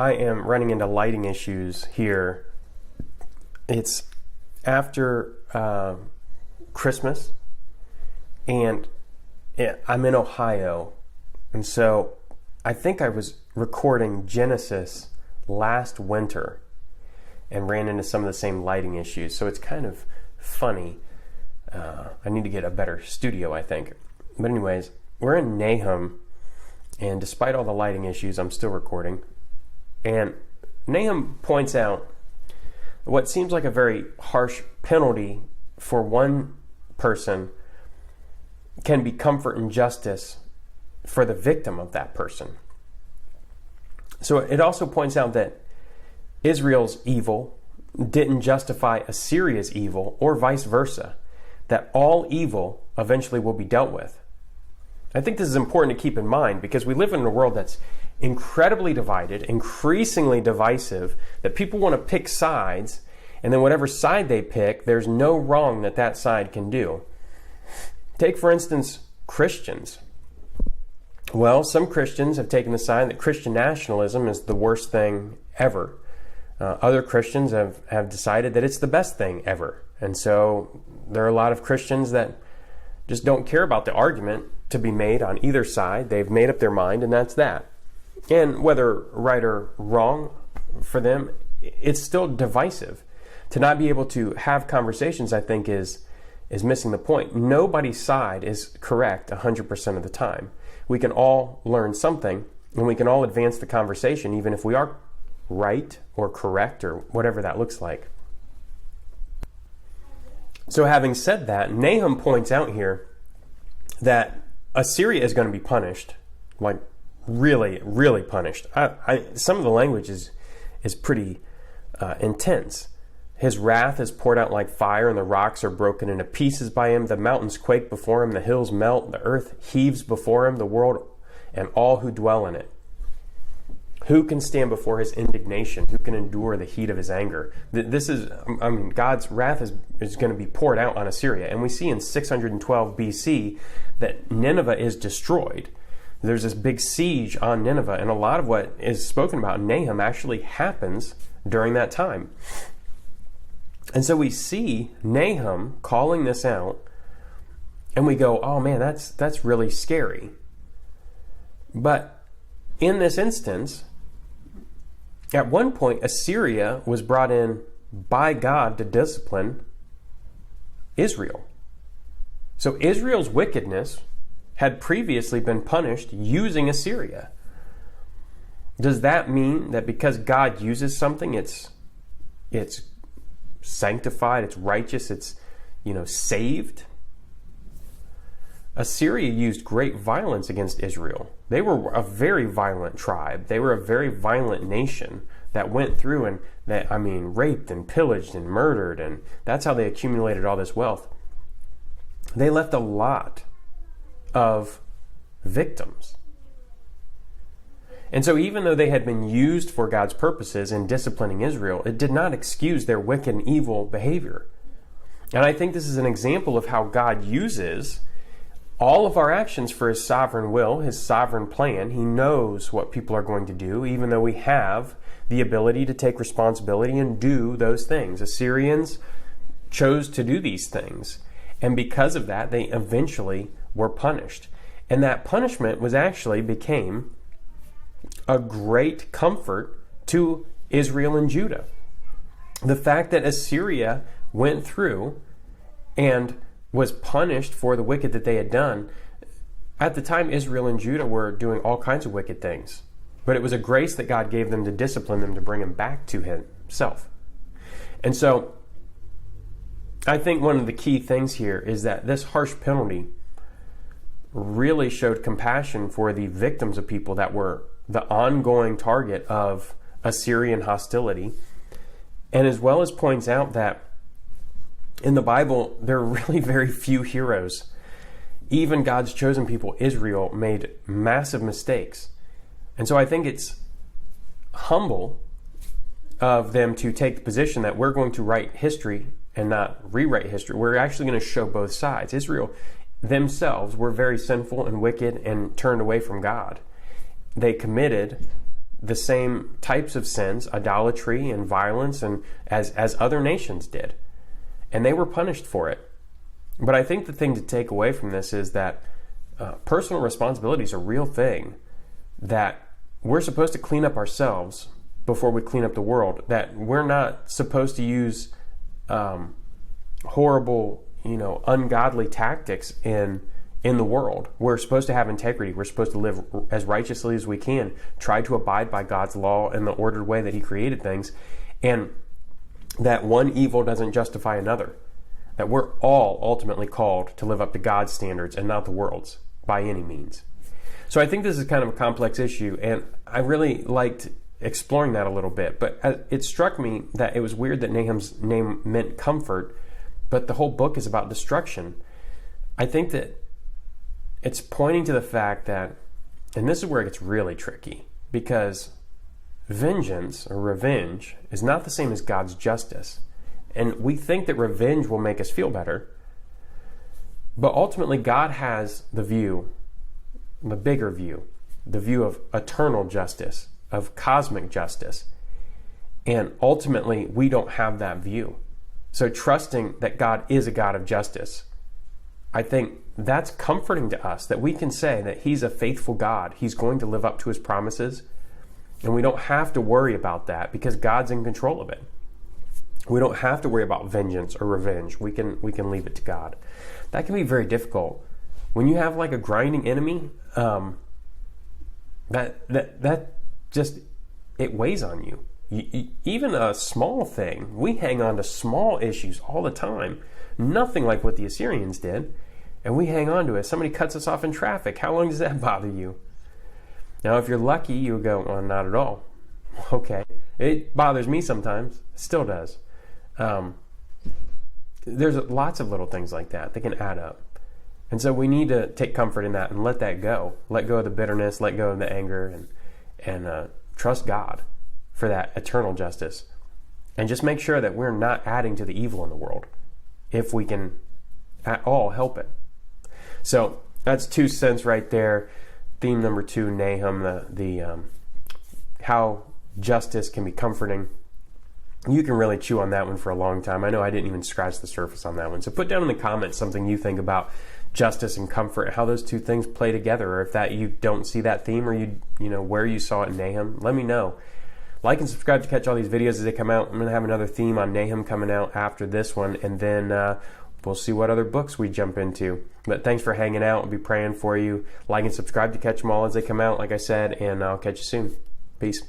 I am running into lighting issues here. It's after Christmas, and I'm in Ohio, and so I think I was recording Genesis last winter and ran into some of the same lighting issues, so it's kind of funny. I need to get a better studio, I think. But anyways, we're in Nahum, and despite all the lighting issues, I'm still recording. And Nahum points out what seems like a very harsh penalty for one person can be comfort and justice for the victim of that person. So it also points out that Israel's evil didn't justify Assyria's evil, or vice versa, that all evil eventually will be dealt with. I think this is important to keep in mind because we live in a world that's incredibly divided, increasingly divisive, that people want to pick sides, and then whatever side they pick, there's no wrong that that side can do. Take, for instance, Christians. Well, some Christians have taken the side that Christian nationalism is the worst thing ever. Other Christians have decided that it's the best thing ever. And so there are a lot of Christians that just don't care about the argument to be made on either side. They've made up their mind, and that's that. And whether right or wrong for them, it's still divisive. To not be able to have conversations, I think, is missing the point. Nobody's side is correct 100% of the time. We can all learn something, and we can all advance the conversation, even if we are right or correct or whatever that looks like. So having said that, Nahum points out here that Assyria is going to be punished, like really, really punished. Some of the language is pretty intense. His wrath is poured out like fire, and the rocks are broken into pieces by him. The mountains quake before him, the hills melt, the earth heaves before him, the world and all who dwell in it. Who can stand before his indignation? Who can endure the heat of his anger? This is, God's wrath is going to be poured out on Assyria. And we see in 612 BC that Nineveh is destroyed. There's this big siege on Nineveh, and a lot of what is spoken about in Nahum actually happens during that time. And so we see Nahum calling this out, and we go, oh man, that's really scary. But in this instance, at one point, Assyria was brought in by God to discipline Israel. So Israel's wickedness had previously been punished using Assyria. Does that mean that because God uses something, it's sanctified, it's righteous, it's saved? Assyria used great violence against Israel. They were a very violent tribe. They were a very violent nation that went through and raped and pillaged and murdered, and that's how they accumulated all this wealth. They left a lot of victims. And so even though they had been used for God's purposes in disciplining Israel, it did not excuse their wicked and evil behavior. And I think this is an example of how God uses all of our actions for his sovereign will, his sovereign plan. He knows what people are going to do, even though we have the ability to take responsibility and do those things. Assyrians chose to do these things, and because of that, they eventually were punished. And that punishment became a great comfort to Israel and Judah. The fact that Assyria went through and was punished for the wicked that they had done. At the time, Israel and Judah were doing all kinds of wicked things. But it was a grace that God gave them to discipline them, to bring them back to himself. And so, I think one of the key things here is that this harsh penalty really showed compassion for the victims of people that were the ongoing target of Assyrian hostility. And as well as points out that in the Bible, there are really very few heroes. Even God's chosen people, Israel, made massive mistakes. And so I think it's humble of them to take the position that we're going to write history and not rewrite history. We're actually going to show both sides. Israel themselves were very sinful and wicked and turned away from God. They committed the same types of sins, idolatry and violence, and as other nations did. And they were punished for it. But I think the thing to take away from this is that personal responsibility is a real thing, that we're supposed to clean up ourselves before we clean up the world, that we're not supposed to use horrible, ungodly tactics in the world. We're supposed to have integrity. We're supposed to live as righteously as we can, try to abide by God's law and the ordered way that He created things, and that one evil doesn't justify another, that we're all ultimately called to live up to God's standards and not the world's by any means. So I think this is kind of a complex issue, and I really liked exploring that a little bit, but it struck me that it was weird that Nahum's name meant comfort, but the whole book is about destruction. I think that it's pointing to the fact that, and this is where it gets really tricky, because vengeance or revenge is not the same as God's justice. And we think that revenge will make us feel better, but ultimately God has the bigger view, the view of eternal justice, of cosmic justice. And ultimately, we don't have that view. So trusting that God is a God of justice, I think that's comforting to us, that we can say that He's a faithful God. He's going to live up to His promises, and we don't have to worry about that because God's in control of it. We don't have to worry about vengeance or revenge. We can leave it to God. That can be very difficult. When you have like a grinding enemy, that just, it weighs on you. Even a small thing, we hang on to small issues all the time. Nothing like what the Assyrians did, and we hang on to it. Somebody cuts us off in traffic. How long does that bother you? Now, if you're lucky, you go, well, not at all. Okay. It bothers me sometimes. It still does. There's lots of little things like that can add up. And so we need to take comfort in that and let that go. Let go of the bitterness, let go of the anger, and trust God for that eternal justice. And just make sure that we're not adding to the evil in the world if we can at all help it. So that's 2 cents right there. Theme number 2, Nahum, the how justice can be comforting. You can really chew on that one for a long time. I know I didn't even scratch the surface on that one. So put down in the comments something you think about justice and comfort, how those two things play together, or if that you don't see that theme, or you know where you saw it in Nahum. Let me know. Like and subscribe to catch all these videos as they come out. I'm going to have another theme on Nahum coming out after this one, and then we'll see what other books we jump into. But thanks for hanging out. I'll be praying for you. Like and subscribe to catch them all as they come out, like I said, and I'll catch you soon. Peace.